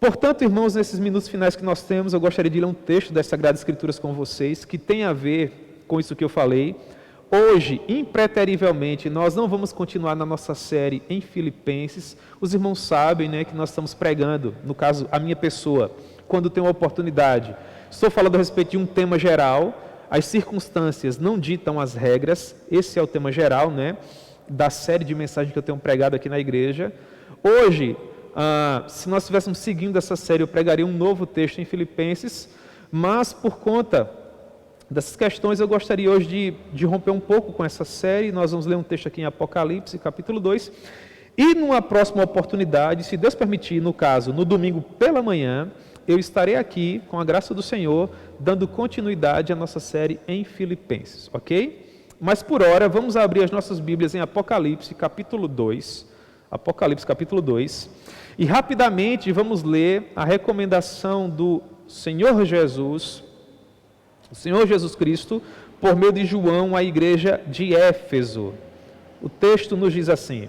Portanto, irmãos, nesses minutos finais que nós temos, eu gostaria de ler um texto das Sagradas Escrituras com vocês, que tem a ver com isso que eu falei. Hoje, impreterivelmente, nós não vamos continuar na nossa série em Filipenses. Os irmãos sabem, né, que nós estamos pregando, no caso, a minha pessoa, quando tem uma oportunidade. Estou falando a respeito de um tema geral, as circunstâncias não ditam as regras, esse é o tema geral, né, da série de mensagens que eu tenho pregado aqui na igreja. Hoje, se nós estivéssemos seguindo essa série, eu pregaria um novo texto em Filipenses, mas por conta dessas questões eu gostaria hoje de romper um pouco com essa série. Nós vamos ler um texto aqui em Apocalipse, capítulo 2, e numa próxima oportunidade, se Deus permitir, no caso, no domingo pela manhã, eu estarei aqui, com a graça do Senhor, dando continuidade à nossa série em Filipenses, ok? Mas por hora, vamos abrir as nossas Bíblias em Apocalipse, capítulo 2, Apocalipse, capítulo 2, e rapidamente vamos ler a recomendação do Senhor Jesus, o Senhor Jesus Cristo, por meio de João, à igreja de Éfeso. O texto nos diz assim: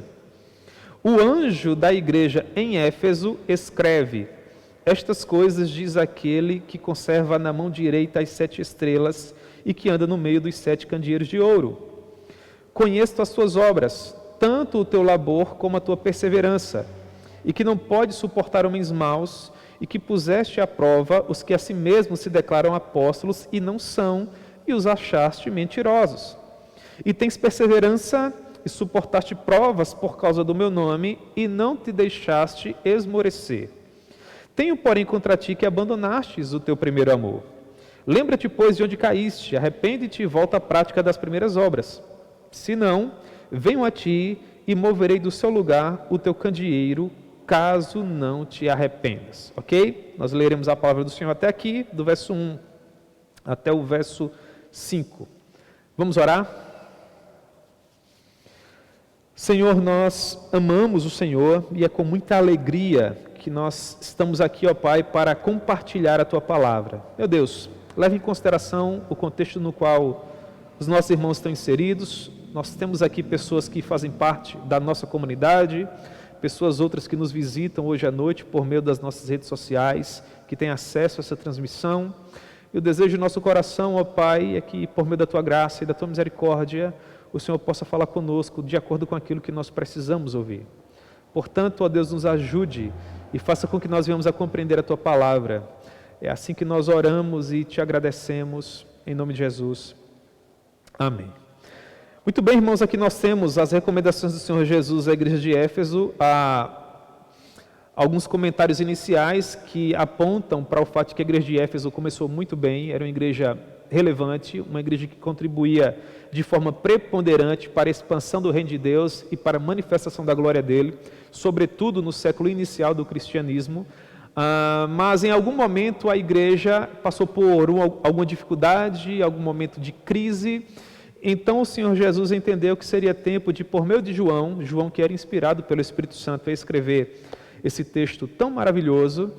o anjo da igreja em Éfeso escreve: estas coisas diz aquele que conserva na mão direita as 7 estrelas e que anda no meio dos 7 candeeiros de ouro. Conheço as tuas obras, tanto o teu labor como a tua perseverança, e que não pode suportar homens maus, e que puseste à prova os que a si mesmos se declaram apóstolos e não são, e os achaste mentirosos. E tens perseverança e suportaste provas por causa do meu nome, e não te deixaste esmorecer. Tenho, porém, contra ti que abandonastes o teu primeiro amor. Lembra-te, pois, de onde caíste, arrepende-te e volta à prática das primeiras obras. Se não, venho a ti e moverei do seu lugar o teu candeeiro, caso não te arrependas. Ok? Nós leremos a palavra do Senhor até aqui, do verso 1 até o verso 5. Vamos orar? Senhor, nós amamos o Senhor e é com muita alegria que nós estamos aqui, ó Pai, para compartilhar a Tua palavra. Meu Deus, leve em consideração o contexto no qual os nossos irmãos estão inseridos. Nós temos aqui pessoas que fazem parte da nossa comunidade, pessoas outras que nos visitam hoje à noite por meio das nossas redes sociais, que têm acesso a essa transmissão. E o desejo do nosso coração, ó Pai, é que por meio da Tua graça e da Tua misericórdia, o Senhor possa falar conosco de acordo com aquilo que nós precisamos ouvir. Portanto, ó Deus, nos ajude e faça com que nós venhamos a compreender a Tua palavra. É assim que nós oramos e Te agradecemos, em nome de Jesus. Amém. Muito bem, irmãos, aqui nós temos as recomendações do Senhor Jesus à igreja de Éfeso, alguns comentários iniciais que apontam para o fato de que a igreja de Éfeso começou muito bem, era uma igreja relevante, uma igreja que contribuía de forma preponderante para a expansão do reino de Deus e para a manifestação da glória dele, sobretudo no século inicial do cristianismo. Mas em algum momento a igreja passou por alguma dificuldade, algum momento de crise. Então o Senhor Jesus entendeu que seria tempo de, por meio de João que era inspirado pelo Espírito Santo a escrever esse texto tão maravilhoso,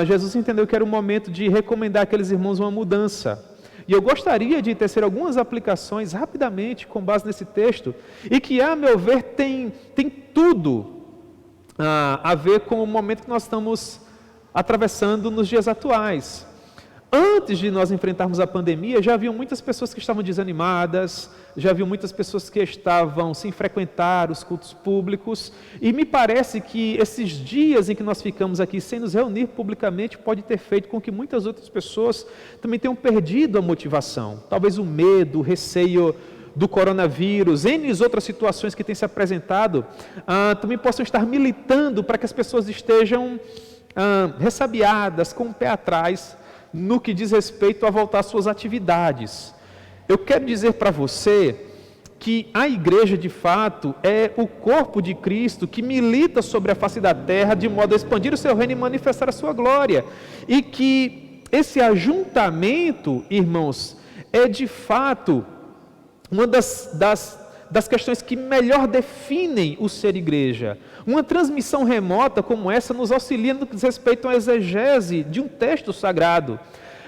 Jesus entendeu que era o momento de recomendar àqueles irmãos uma mudança. E eu gostaria de tecer algumas aplicações rapidamente com base nesse texto, e que, a meu ver, tem tudo a ver com o momento que nós estamos atravessando nos dias atuais. Antes de nós enfrentarmos a pandemia, já haviam muitas pessoas que estavam desanimadas, já haviam muitas pessoas que estavam sem frequentar os cultos públicos, e me parece que esses dias em que nós ficamos aqui sem nos reunir publicamente pode ter feito com que muitas outras pessoas também tenham perdido a motivação, talvez o medo, o receio do coronavírus, N outras situações que têm se apresentado, também possam estar militando para que as pessoas estejam ressabiadas, com o pé atrás, no que diz respeito a voltar às suas atividades. Eu quero dizer para você que a igreja, de fato, é o corpo de Cristo que milita sobre a face da terra de modo a expandir o seu reino e manifestar a sua glória. E que esse ajuntamento, irmãos, é de fato uma das questões que melhor definem o ser igreja. Uma transmissão remota como essa nos auxilia no que diz respeito à exegese de um texto sagrado.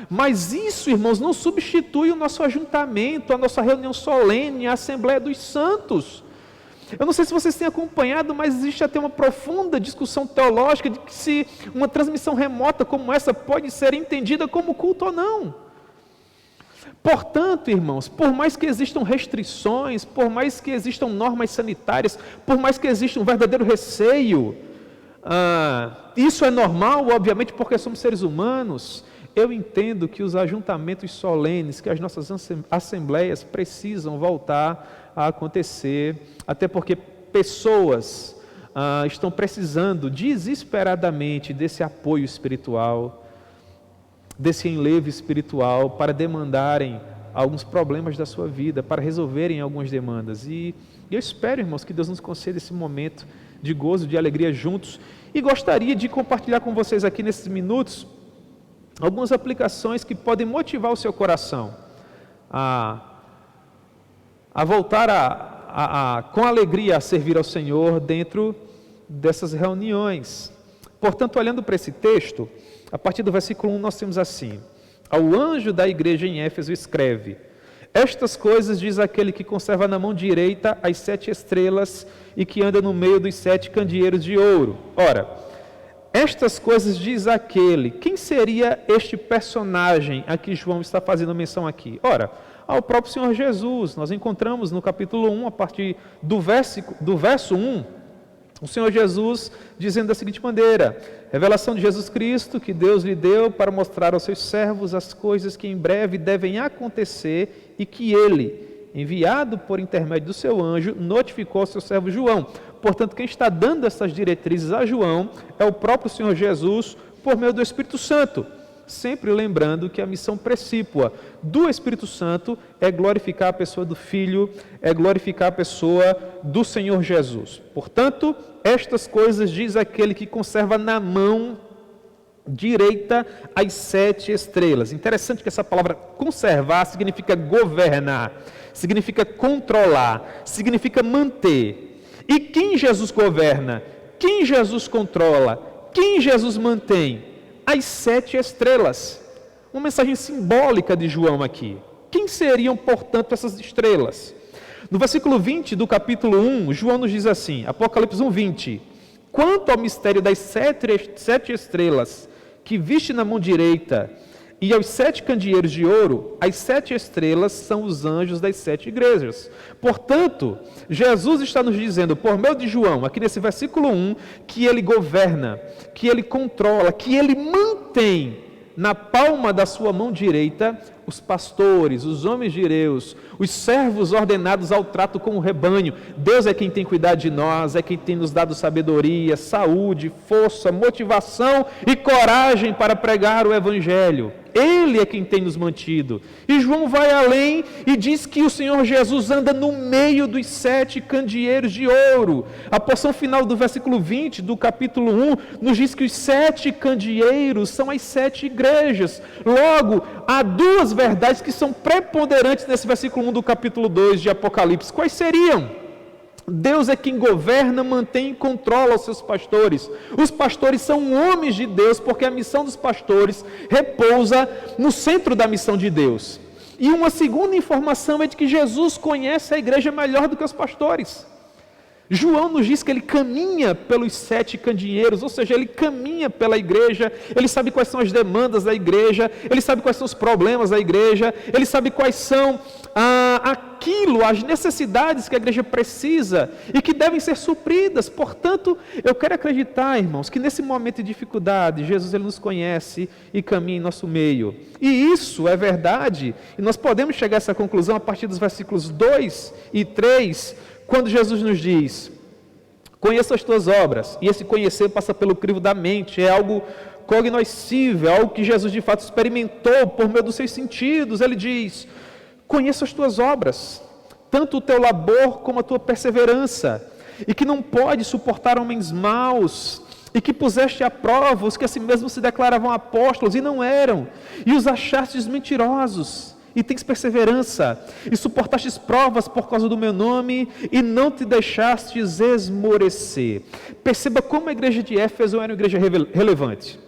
Mas isso, irmãos, não substitui o nosso ajuntamento, a nossa reunião solene, a Assembleia dos Santos. Eu não sei se vocês têm acompanhado, mas existe até uma profunda discussão teológica de que se uma transmissão remota como essa pode ser entendida como culto ou não. Portanto, irmãos, por mais que existam restrições, por mais que existam normas sanitárias, por mais que exista um verdadeiro receio, isso é normal, obviamente, porque somos seres humanos. Eu entendo que os ajuntamentos solenes, que as nossas assembleias precisam voltar a acontecer, até porque pessoas estão precisando desesperadamente desse apoio espiritual, desse enlevo espiritual para demandarem alguns problemas da sua vida, para resolverem algumas demandas. E eu espero, irmãos, que Deus nos conceda esse momento de gozo, de alegria juntos. E gostaria de compartilhar com vocês aqui nesses minutos algumas aplicações que podem motivar o seu coração a voltar com alegria a servir ao Senhor dentro dessas reuniões. Portanto, olhando para esse texto, a partir do versículo 1 nós temos assim: ao anjo da igreja em Éfeso escreve: estas coisas diz aquele que conserva na mão direita as 7 estrelas e que anda no meio dos 7 candeeiros de ouro. Ora, estas coisas diz aquele. Quem seria este personagem a que João está fazendo menção aqui? Ora, ao próprio Senhor Jesus. Nós encontramos no capítulo 1, a partir do verso 1, o Senhor Jesus dizendo da seguinte maneira: revelação de Jesus Cristo, que Deus lhe deu para mostrar aos seus servos as coisas que em breve devem acontecer e que ele, enviado por intermédio do seu anjo, notificou ao seu servo João. Portanto, quem está dando essas diretrizes a João é o próprio Senhor Jesus, por meio do Espírito Santo. Sempre lembrando que a missão precípua do Espírito Santo é glorificar a pessoa do Filho, é glorificar a pessoa do Senhor Jesus. Portanto, estas coisas diz aquele que conserva na mão direita as 7 estrelas. Interessante que essa palavra conservar significa governar, significa controlar, significa manter. E quem Jesus governa? Quem Jesus controla? Quem Jesus mantém? As 7 estrelas. Uma mensagem simbólica de João aqui. Quem seriam, portanto, essas estrelas? No versículo 20 do capítulo 1, João nos diz assim, Apocalipse 1:20: quanto ao mistério das 7 estrelas que viste na mão direita e aos 7 candeeiros de ouro, as 7 estrelas são os anjos das 7 igrejas. Portanto, Jesus está nos dizendo, por meio de João, aqui nesse versículo 1, que ele governa, que ele controla, que ele mantém na palma da sua mão direita os pastores, os homens de Deus, os servos ordenados ao trato com o rebanho. Deus é quem tem cuidado de nós, é quem tem nos dado sabedoria, saúde, força, motivação e coragem para pregar o Evangelho. Ele é quem tem nos mantido. E João vai além e diz que o Senhor Jesus anda no meio dos 7 candeeiros de ouro. A porção final do versículo 20 do capítulo 1 nos diz que os 7 candeeiros são as 7 igrejas. Logo, há 2 verdades que são preponderantes nesse versículo 1 do capítulo 2 de Apocalipse. Quais seriam? Deus é quem governa, mantém e controla os seus pastores. Os pastores são homens de Deus, porque a missão dos pastores repousa no centro da missão de Deus. E uma segunda informação é de que Jesus conhece a igreja melhor do que os pastores. João nos diz que ele caminha pelos 7 candeeiros, ou seja, ele caminha pela igreja, ele sabe quais são as demandas da igreja, ele sabe quais são os problemas da igreja, ele sabe quais são as necessidades que a igreja precisa e que devem ser supridas. Portanto, eu quero acreditar, irmãos, que nesse momento de dificuldade, Jesus ele nos conhece e caminha em nosso meio. E isso é verdade, e nós podemos chegar a essa conclusão a partir dos versículos 2 e 3, quando Jesus nos diz: conheça as tuas obras. E esse conhecer passa pelo crivo da mente, é algo cognoscível, algo que Jesus de fato experimentou por meio dos seus sentidos. Ele diz: conheça as tuas obras, tanto o teu labor como a tua perseverança, e que não pode suportar homens maus, e que puseste à prova os que a si mesmos se declaravam apóstolos e não eram, e os achastes mentirosos, e tens perseverança, e suportastes provas por causa do meu nome, e não te deixastes esmorecer. Perceba como a igreja de Éfeso era uma igreja relevante.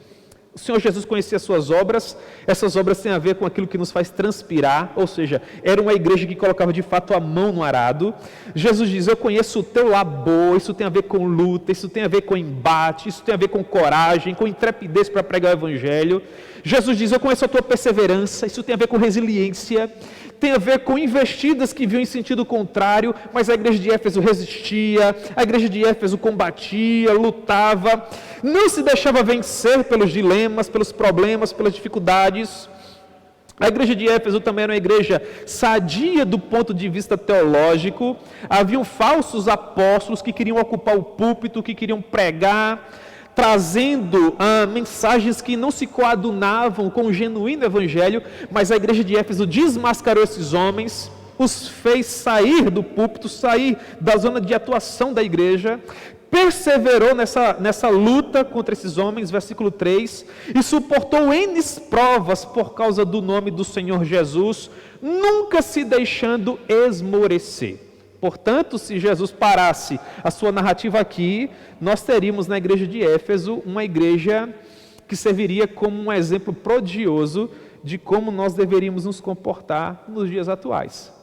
O Senhor Jesus conhecia as suas obras, essas obras têm a ver com aquilo que nos faz transpirar, ou seja, era uma igreja que colocava de fato a mão no arado. Jesus diz, eu conheço o teu labor, isso tem a ver com luta, isso tem a ver com embate, isso tem a ver com coragem, com intrepidez para pregar o Evangelho. Jesus diz, eu conheço a tua perseverança, isso tem a ver com resiliência, tem a ver com investidas que vinham em sentido contrário, mas a igreja de Éfeso resistia, a igreja de Éfeso combatia, lutava, não se deixava vencer pelos dilemas, pelos problemas, pelas dificuldades. A igreja de Éfeso também era uma igreja sadia do ponto de vista teológico. Haviam falsos apóstolos que queriam ocupar o púlpito, que queriam pregar, trazendo mensagens que não se coadunavam com o genuíno evangelho, mas a igreja de Éfeso desmascarou esses homens, os fez sair do púlpito, sair da zona de atuação da igreja, perseverou nessa luta contra esses homens, versículo 3, e suportou N provas por causa do nome do Senhor Jesus, nunca se deixando esmorecer. Portanto, se Jesus parasse a sua narrativa aqui, nós teríamos na igreja de Éfeso uma igreja que serviria como um exemplo prodigioso de como nós deveríamos nos comportar nos dias atuais.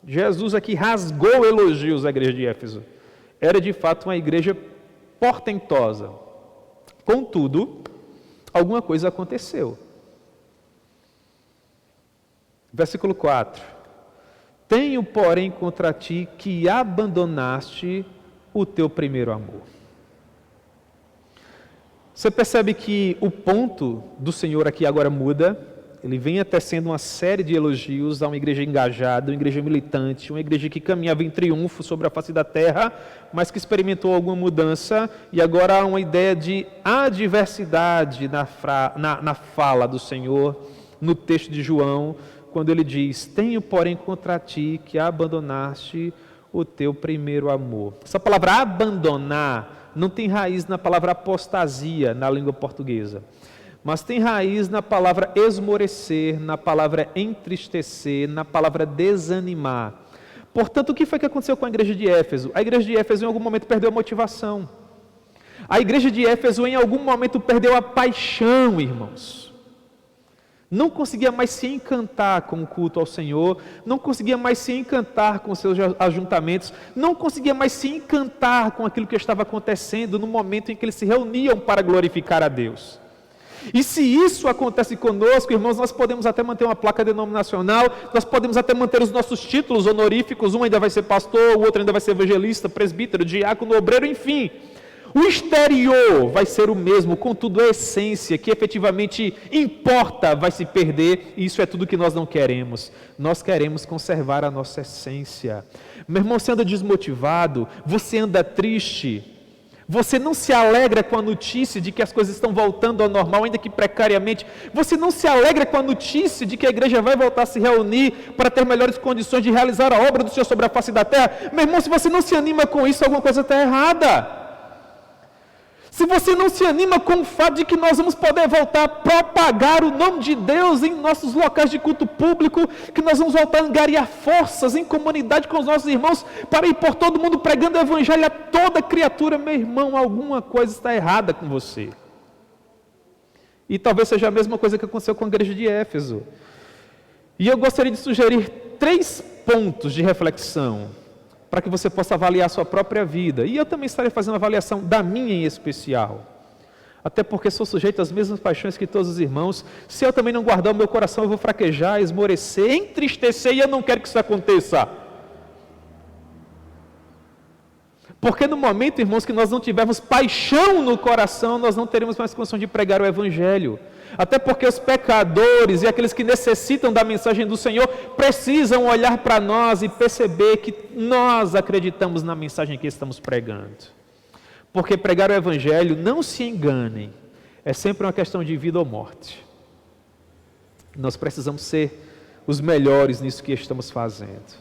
Jesus aqui rasgou elogios à igreja de Éfeso. Era de fato uma igreja portentosa. Contudo, alguma coisa aconteceu. Versículo 4. Tenho, porém, contra ti que abandonaste o teu primeiro amor. Você percebe que o ponto do Senhor aqui agora muda. Ele vem tecendo uma série de elogios a uma igreja engajada, uma igreja militante, uma igreja que caminhava em triunfo sobre a face da terra, mas que experimentou alguma mudança, e agora há uma ideia de adversidade na fala do Senhor, no texto de João, quando ele diz, tenho porém contra ti que abandonaste o teu primeiro amor. Essa palavra abandonar não tem raiz na palavra apostasia na língua portuguesa, mas tem raiz na palavra esmorecer, na palavra entristecer, na palavra desanimar. Portanto, o que foi que aconteceu com a igreja de Éfeso? A igreja de Éfeso em algum momento perdeu a motivação. A igreja de Éfeso em algum momento perdeu a paixão, irmãos. Não conseguia mais se encantar com o culto ao Senhor, não conseguia mais se encantar com seus ajuntamentos, não conseguia mais se encantar com aquilo que estava acontecendo no momento em que eles se reuniam para glorificar a Deus. E se isso acontece conosco, irmãos, nós podemos até manter uma placa denominacional, nós podemos até manter os nossos títulos honoríficos, um ainda vai ser pastor, o outro ainda vai ser evangelista, presbítero, diácono, obreiro, enfim. O exterior vai ser o mesmo, contudo a essência, que efetivamente importa, vai se perder, e isso é tudo que nós não queremos. Nós queremos conservar a nossa essência. Meu irmão, você anda desmotivado, você anda triste, você não se alegra com a notícia de que as coisas estão voltando ao normal, ainda que precariamente. Você não se alegra com a notícia de que a igreja vai voltar a se reunir para ter melhores condições de realizar a obra do Senhor sobre a face da terra. Meu irmão, se você não se anima com isso, alguma coisa está errada. Se você não se anima com o fato de que nós vamos poder voltar a propagar o nome de Deus em nossos locais de culto público, que nós vamos voltar a angariar forças em comunidade com os nossos irmãos, para ir por todo mundo pregando o evangelho a toda criatura, meu irmão, alguma coisa está errada com você. E talvez seja a mesma coisa que aconteceu com a igreja de Éfeso. E eu gostaria de sugerir 3 pontos de reflexão, para que você possa avaliar a sua própria vida. E eu também estarei fazendo uma avaliação da minha em especial. Até porque sou sujeito às mesmas paixões que todos os irmãos. Se eu também não guardar o meu coração, eu vou fraquejar, esmorecer, entristecer, e eu não quero que isso aconteça. Porque no momento, irmãos, que nós não tivermos paixão no coração, nós não teremos mais condição de pregar o Evangelho. Até porque os pecadores e aqueles que necessitam da mensagem do Senhor precisam olhar para nós e perceber que nós acreditamos na mensagem que estamos pregando. Porque pregar o Evangelho, não se enganem, é sempre uma questão de vida ou morte. Nós precisamos ser os melhores nisso que estamos fazendo.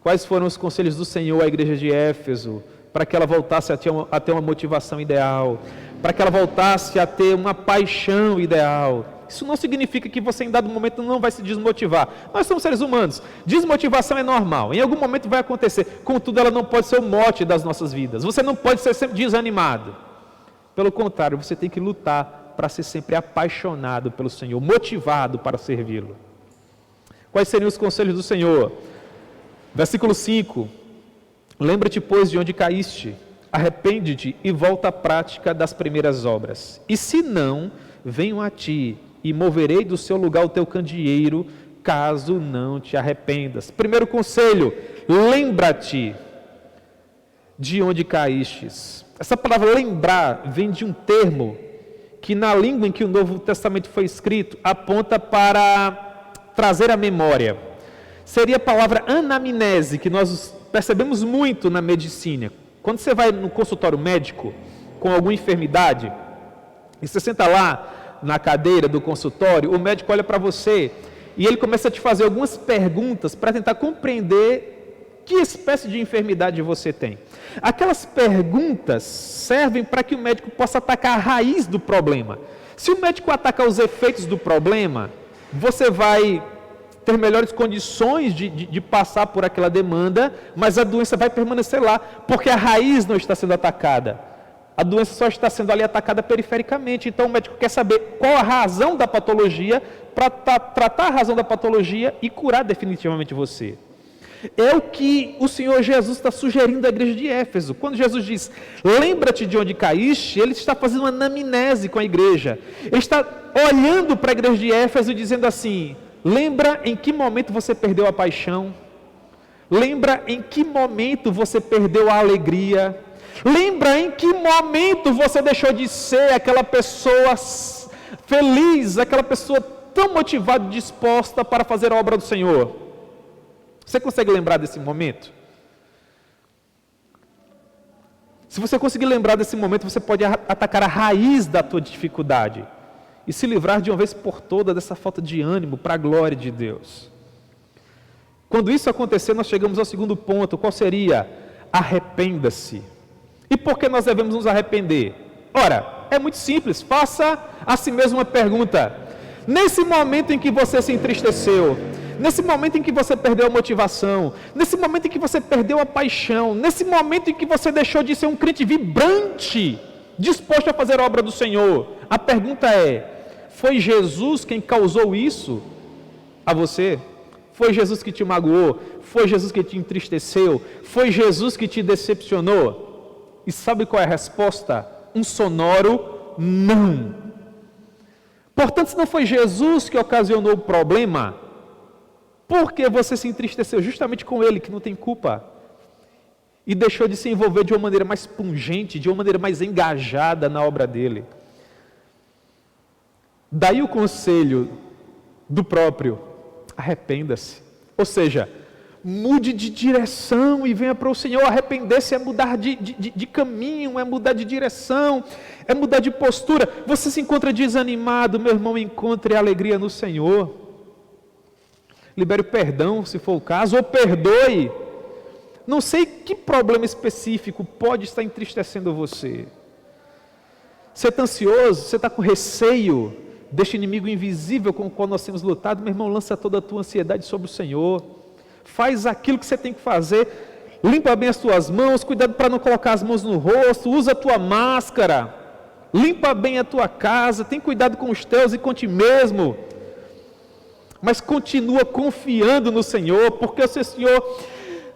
Quais foram os conselhos do Senhor à igreja de Éfeso, para que ela voltasse a ter uma motivação ideal, para que ela voltasse a ter uma paixão ideal? Isso não significa que você em dado momento não vai se desmotivar. Nós somos seres humanos, desmotivação é normal, em algum momento vai acontecer, contudo ela não pode ser o mote das nossas vidas. Você não pode ser sempre desanimado, pelo contrário, você tem que lutar para ser sempre apaixonado pelo Senhor, motivado para servi-lo. Quais seriam os conselhos do Senhor? Versículo 5. Lembra-te, pois, de onde caíste, arrepende-te e volta à prática das primeiras obras. E se não, venho a ti e moverei do seu lugar o teu candeeiro, caso não te arrependas. Primeiro conselho, lembra-te de onde caístes. Essa palavra lembrar vem de um termo que na língua em que o Novo Testamento foi escrito aponta para trazer a memória. Seria a palavra anamnese, que nós percebemos muito na medicina. Quando você vai no consultório médico com alguma enfermidade, e você senta lá na cadeira do consultório, o médico olha para você e ele começa a te fazer algumas perguntas para tentar compreender que espécie de enfermidade você tem. Aquelas perguntas servem para que o médico possa atacar a raiz do problema. Se o médico atacar os efeitos do problema, você vai ter melhores condições de passar por aquela demanda, mas a doença vai permanecer lá, porque a raiz não está sendo atacada. A doença só está sendo ali atacada perifericamente. Então o médico quer saber qual a razão da patologia, para tratar a razão da patologia e curar definitivamente você. É o que o Senhor Jesus está sugerindo à igreja de Éfeso. Quando Jesus diz, lembra-te de onde caíste, ele está fazendo uma anamnese com a igreja. Ele está olhando para a igreja de Éfeso e dizendo assim, lembra em que momento você perdeu a paixão? Lembra em que momento você perdeu a alegria? Lembra em que momento você deixou de ser aquela pessoa feliz, aquela pessoa tão motivada e disposta para fazer a obra do Senhor? Você consegue lembrar desse momento? Se você conseguir lembrar desse momento, você pode atacar a raiz da tua dificuldade e se livrar de uma vez por todas dessa falta de ânimo para a glória de Deus. Quando isso acontecer, nós chegamos ao segundo ponto. Qual seria? Arrependa-se. E por que nós devemos nos arrepender? Ora, é muito simples. Faça a si mesmo uma pergunta. Nesse momento em que você se entristeceu, nesse momento em que você perdeu a motivação, nesse momento em que você perdeu a paixão, nesse momento em que você deixou de ser um crente vibrante, disposto a fazer a obra do Senhor, a pergunta é, foi Jesus quem causou isso a você? Foi Jesus que te magoou? Foi Jesus que te entristeceu? Foi Jesus que te decepcionou? E sabe qual é a resposta? Um sonoro não. Portanto, se não foi Jesus que ocasionou o problema, por que você se entristeceu justamente com ele, que não tem culpa? E deixou de se envolver de uma maneira mais pungente, de uma maneira mais engajada na obra dele. Daí o conselho do próprio, arrependa-se. Ou seja, mude de direção e venha para o Senhor. Arrepender-se é mudar de caminho, é mudar de direção, é mudar de postura. Você se encontra desanimado, meu irmão, encontre alegria no Senhor. Libere o perdão, se for o caso, ou perdoe. Não sei que problema específico pode estar entristecendo você. Você está ansioso, você está com receio deste inimigo invisível com o qual nós temos lutado, meu irmão, lança toda a tua ansiedade sobre o Senhor. Faz aquilo que você tem que fazer, limpa bem as tuas mãos, cuidado para não colocar as mãos no rosto, usa a tua máscara, limpa bem a tua casa, tem cuidado com os teus e com ti mesmo, mas continua confiando no Senhor, porque se o Senhor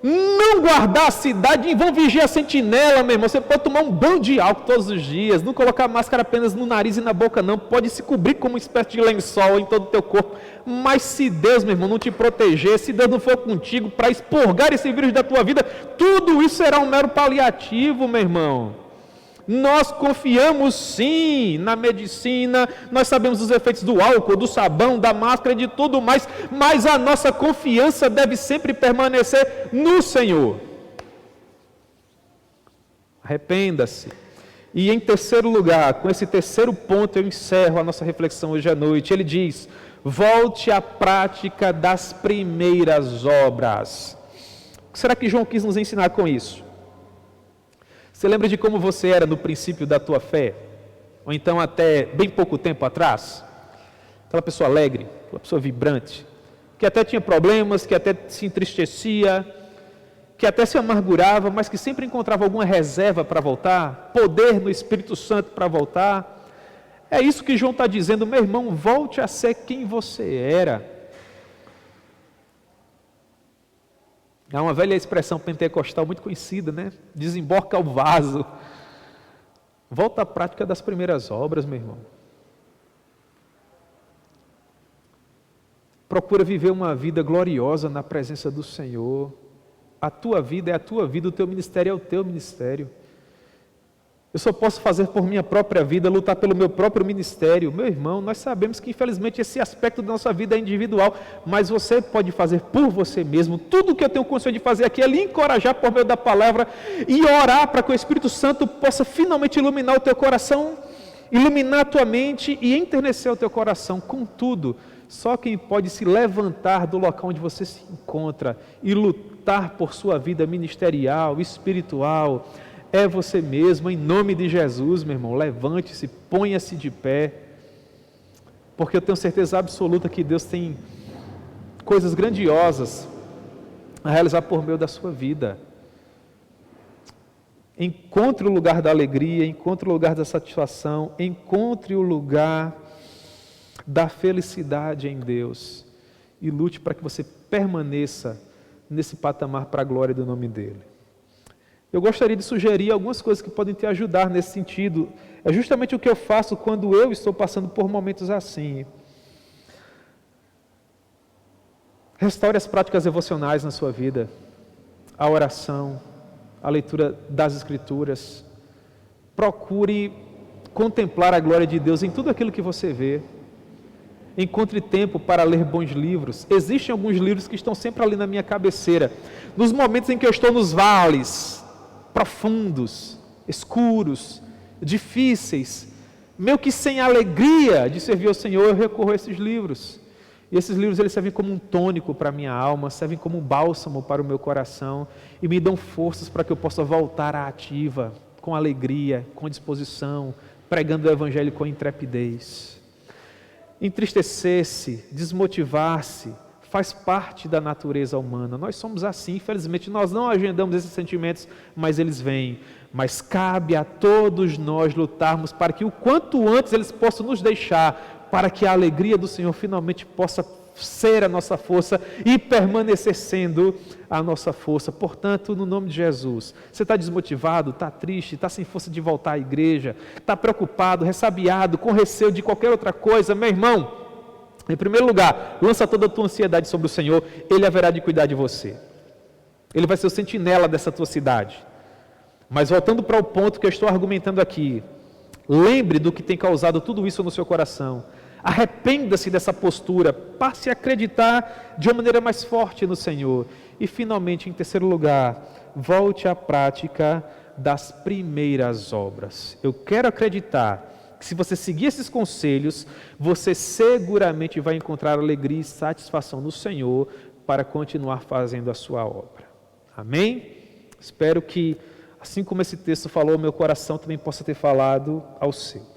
não guardar a cidade, em vão vigiar a sentinela, meu irmão, você pode tomar um banho de álcool todos os dias, não colocar máscara apenas no nariz e na boca não, pode se cobrir como uma espécie de lençol em todo o teu corpo, mas se Deus, meu irmão, não te proteger, se Deus não for contigo para expurgar esse vírus da tua vida, tudo isso será um mero paliativo, meu irmão. Nós confiamos sim na medicina, nós sabemos os efeitos do álcool, do sabão, da máscara e de tudo mais, mas a nossa confiança deve sempre permanecer no Senhor. Arrependa-se. E em terceiro lugar, com esse terceiro ponto eu encerro a nossa reflexão hoje à noite. Ele diz, volte à prática das primeiras obras. O que será que João quis nos ensinar com isso? Você lembra de como você era no princípio da tua fé? Ou então até bem pouco tempo atrás? Aquela pessoa alegre, aquela pessoa vibrante, que até tinha problemas, que até se entristecia, que até se amargurava, mas que sempre encontrava alguma reserva para voltar, poder no Espírito Santo para voltar. É isso que João está dizendo, meu irmão, volte a ser quem você era. Há uma velha expressão pentecostal muito conhecida, né? Desemboca o vaso. Volta à prática das primeiras obras, meu irmão. Procura viver uma vida gloriosa na presença do Senhor. A tua vida é a tua vida, o teu ministério é o teu ministério. Eu só posso fazer por minha própria vida, lutar pelo meu próprio ministério. Meu irmão, nós sabemos que infelizmente esse aspecto da nossa vida é individual, mas você pode fazer por você mesmo. Tudo o que eu tenho condição de fazer aqui é lhe encorajar por meio da palavra e orar para que o Espírito Santo possa finalmente iluminar o teu coração, iluminar a tua mente e enternecer o teu coração. Contudo, só quem pode se levantar do local onde você se encontra e lutar por sua vida ministerial, espiritual, é você mesmo, em nome de Jesus, meu irmão. Levante-se, ponha-se de pé, porque eu tenho certeza absoluta que Deus tem coisas grandiosas a realizar por meio da sua vida. Encontre o lugar da alegria, encontre o lugar da satisfação, encontre o lugar da felicidade em Deus e lute para que você permaneça nesse patamar para a glória do nome dEle. Eu gostaria de sugerir algumas coisas que podem te ajudar nesse sentido. É justamente o que eu faço quando eu estou passando por momentos assim. Restaure as práticas devocionais na sua vida. A oração, a leitura das Escrituras. Procure contemplar a glória de Deus em tudo aquilo que você vê. Encontre tempo para ler bons livros. Existem alguns livros que estão sempre ali na minha cabeceira. Nos momentos em que eu estou nos vales profundos, escuros, difíceis, meio que sem alegria de servir ao Senhor, eu recorro a esses livros. E esses livros eles servem como um tônico para a minha alma, servem como um bálsamo para o meu coração e me dão forças para que eu possa voltar à ativa, com alegria, com disposição, pregando o Evangelho com intrepidez. Entristecer-se, desmotivar-se, faz parte da natureza humana. Nós somos assim, infelizmente nós não agendamos esses sentimentos, mas eles vêm. Mas cabe a todos nós lutarmos para que o quanto antes eles possam nos deixar, para que a alegria do Senhor finalmente possa ser a nossa força e permanecer sendo a nossa força. Portanto, no nome de Jesus, você está desmotivado, está triste, está sem força de voltar à igreja, está preocupado, ressabiado, com receio de qualquer outra coisa, meu irmão, em primeiro lugar, lança toda a tua ansiedade sobre o Senhor, Ele haverá de cuidar de você. Ele vai ser o sentinela dessa tua cidade. Mas voltando para o ponto que eu estou argumentando aqui, lembre do que tem causado tudo isso no seu coração. Arrependa-se dessa postura, passe a acreditar de uma maneira mais forte no Senhor. E finalmente, em terceiro lugar, volte à prática das primeiras obras. Eu quero acreditar que se você seguir esses conselhos, você seguramente vai encontrar alegria e satisfação no Senhor para continuar fazendo a sua obra. Amém? Espero que, assim como esse texto falou, meu coração também possa ter falado ao seu.